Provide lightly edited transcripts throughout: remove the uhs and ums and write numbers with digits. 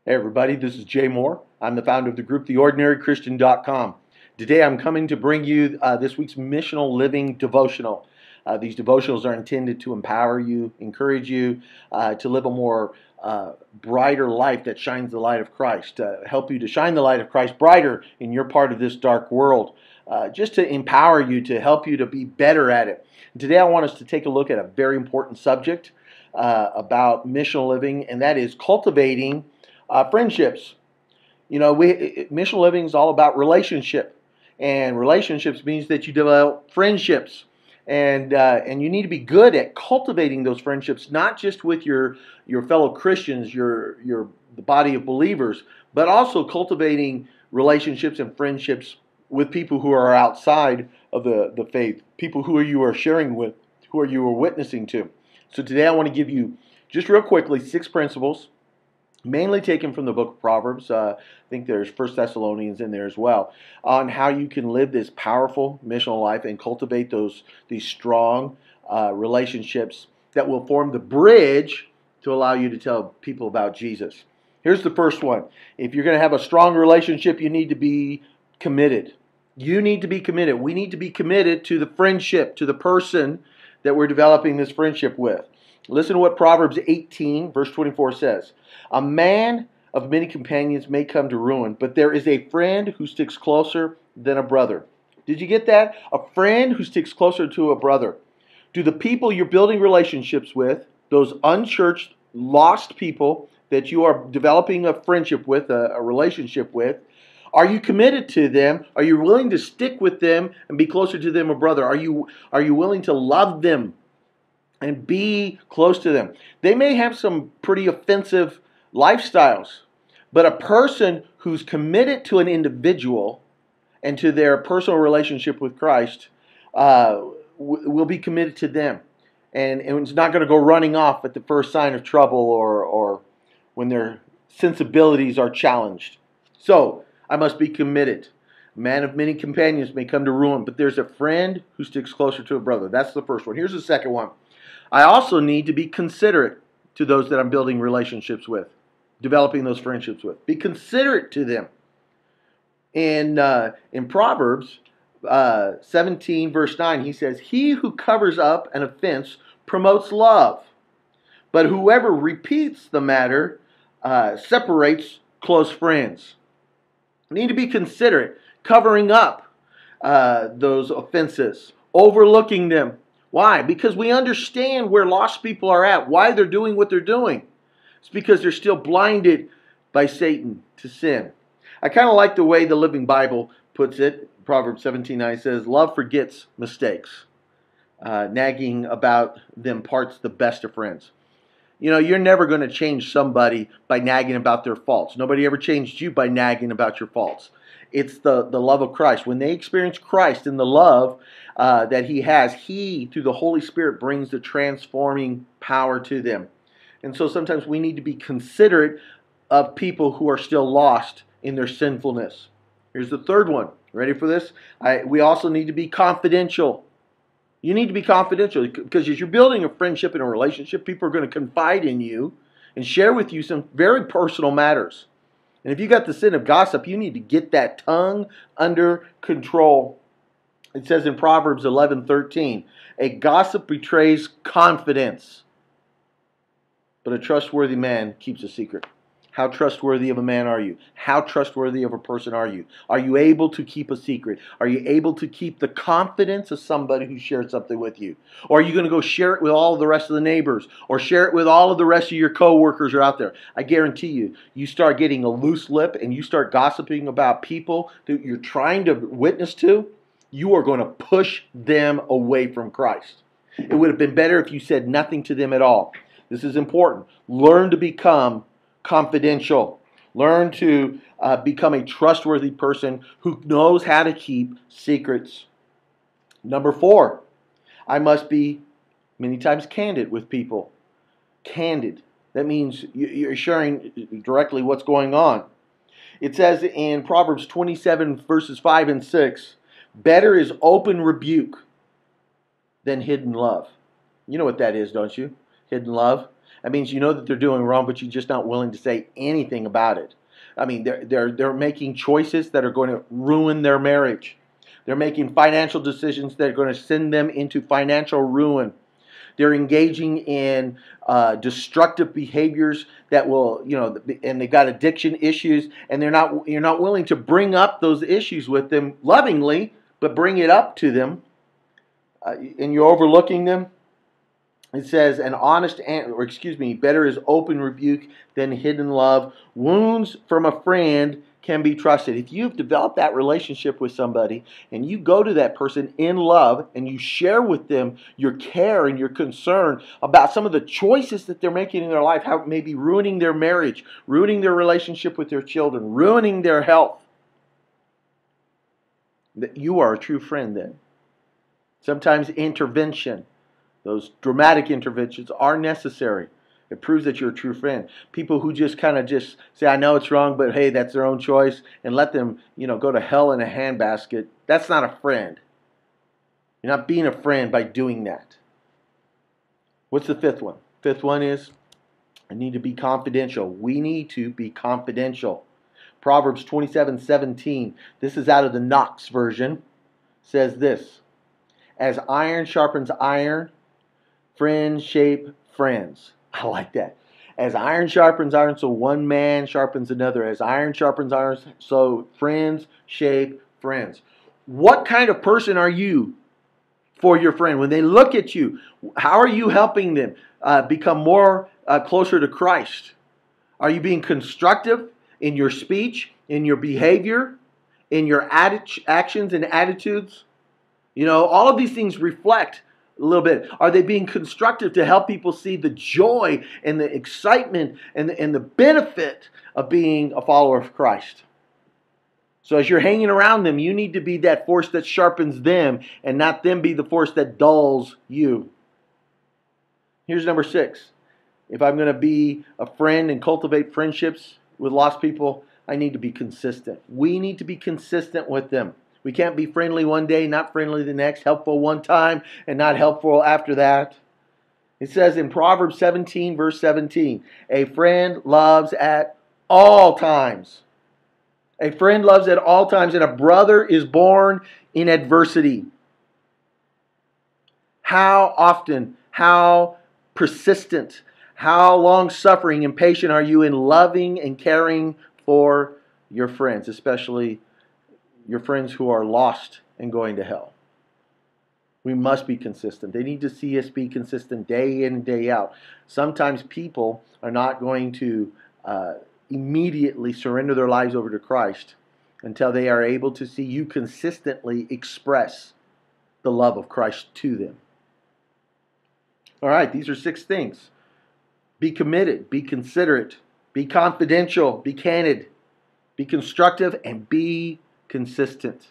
Hey everybody, this is Jay Moore. I'm the founder of the group, theordinarychristian.com. Today I'm coming to bring you this week's Missional Living Devotional. These devotionals are intended to empower you, encourage you to live a more brighter life that shines the light of Christ, help you to shine the light of Christ brighter in your part of this dark world, just to empower you, to help you to be better at it. And today I want us to take a look at a very important subject about missional living, and that is cultivating friendships. You know, missional living is all about relationship, and relationships means that you develop friendships, and you need to be good at cultivating those friendships, not just with your fellow Christians, the body of believers, but also cultivating relationships and friendships with people who are outside of the faith, people who you are sharing with, who you are witnessing to. So today I want to give you, just real quickly, 6 principles, mainly taken from the book of Proverbs. I think there's 1 Thessalonians in there as well, on how you can live this powerful missional life and cultivate these strong relationships that will form the bridge to allow you to tell people about Jesus. Here's the first one. If you're going to have a strong relationship, you need to be committed. You need to be committed. We need to be committed to the friendship, to the person that we're developing this friendship with. Listen to what Proverbs 18, verse 24 says. A man of many companions may come to ruin, but there is a friend who sticks closer than a brother. Did you get that? A friend who sticks closer to a brother. Do the people you're building relationships with, those unchurched, lost people that you are developing a friendship with, a relationship with, are you committed to them? Are you willing to stick with them and be closer to them, a brother? Are you willing to love them and be close to them? They may have some pretty offensive lifestyles, but a person who's committed to an individual and to their personal relationship with Christ will be committed to them, and it's not going to go running off at the first sign of trouble or when their sensibilities are challenged. So I must be committed. A man of many companions may come to ruin, but there's a friend who sticks closer to a brother. That's the first one. Here's the second one. I also need to be considerate to those that I'm building relationships with, developing those friendships with. Be considerate to them. In Proverbs 17, verse 9, he says, "He who covers up an offense promotes love, but whoever repeats the matter separates close friends." We need to be considerate, covering up those offenses, overlooking them. Why? Because we understand where lost people are at, why they're doing what they're doing. It's because they're still blinded by Satan to sin. I kind of like the way the Living Bible puts it. Proverbs 17:9 says, "Love forgets mistakes. Nagging about them parts the best of friends." You know, you're never going to change somebody by nagging about their faults. Nobody ever changed you by nagging about your faults. It's the love of Christ. When they experience Christ and the love that He has, He, through the Holy Spirit, brings the transforming power to them. And so sometimes we need to be considerate of people who are still lost in their sinfulness. Here's the third one. Ready for this? We also need to be confidential. You need to be confidential, because as you're building a friendship and a relationship, people are going to confide in you and share with you some very personal matters. And if you got the sin of gossip, you need to get that tongue under control. It says in Proverbs 11:13, "A gossip betrays confidence, but a trustworthy man keeps a secret." How trustworthy of a man are you? How trustworthy of a person are you? Are you able to keep a secret? Are you able to keep the confidence of somebody who shared something with you? Or are you going to go share it with all of the rest of the neighbors? Or share it with all of the rest of your coworkers who are out there? I guarantee you, you start getting a loose lip and you start gossiping about people that you're trying to witness to, you are going to push them away from Christ. It would have been better if you said nothing to them at all. This is important. Learn to become confidential. Learn to become a trustworthy person who knows how to keep secrets. Number 4, I must be many times candid with people. Candid. That means you're sharing directly what's going on. It says in Proverbs 27, verses 5 and 6, "Better is open rebuke than hidden love." You know what that is, don't you? Hidden love. That means you know that they're doing wrong, but you're just not willing to say anything about it. I mean, they're making choices that are going to ruin their marriage. They're making financial decisions that are going to send them into financial ruin. They're engaging in destructive behaviors that will, and they've got addiction issues, and you're not willing to bring up those issues with them lovingly, but bring it up to them, and you're overlooking them. It says, better is open rebuke than hidden love. Wounds from a friend can be trusted. If you've developed that relationship with somebody and you go to that person in love and you share with them your care and your concern about some of the choices that they're making in their life, how it may be ruining their marriage, ruining their relationship with their children, ruining their health, that you are a true friend then. Sometimes intervention, those dramatic interventions, are necessary. It proves that you're a true friend. People who just say, I know it's wrong, but hey, that's their own choice, and let them, go to hell in a handbasket. That's not a friend. You're not being a friend by doing that. What's the fifth one? Fifth one is, I need to be confidential. We need to be confidential. Proverbs 27:17. This is out of the Knox version. Says this: as iron sharpens iron, friends shape friends. I like that. As iron sharpens iron, so one man sharpens another. As iron sharpens iron, so friends shape friends. What kind of person are you for your friend? When they look at you, how are you helping them become more closer to Christ? Are you being constructive in your speech, in your behavior, in your actions and attitudes? All of these things reflect a little bit. Are they being constructive to help people see the joy and the excitement and the benefit of being a follower of Christ? So as you're hanging around them, you need to be that force that sharpens them and not them be the force that dulls you. Here's number 6. If I'm going to be a friend and cultivate friendships with lost people, I need to be consistent. We need to be consistent with them. We can't be friendly one day, not friendly the next, helpful one time, and not helpful after that. It says in Proverbs 17, verse 17, a friend loves at all times. A friend loves at all times, and a brother is born in adversity. How often, how persistent, how long-suffering and patient are you in loving and caring for your friends, especially your friends who are lost and going to hell? We must be consistent. They need to see us be consistent day in and day out. Sometimes people are not going to immediately surrender their lives over to Christ until they are able to see you consistently express the love of Christ to them. All right, these are 6 things. Be committed, be considerate, be confidential, be candid, be constructive, and be consistent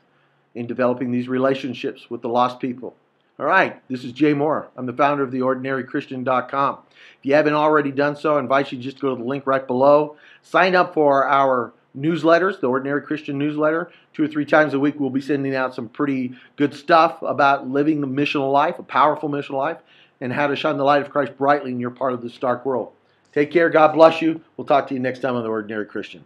in developing these relationships with the lost people. All right, this is Jay Moore. I'm the founder of theordinarychristian.com. If you haven't already done so, I invite you just to go to the link right below. Sign up for our newsletters, the Ordinary Christian newsletter. 2 or 3 times a week, we'll be sending out some pretty good stuff about living the missional life, a powerful missional life, and how to shine the light of Christ brightly in your part of this dark world. Take care. God bless you. We'll talk to you next time on The Ordinary Christian.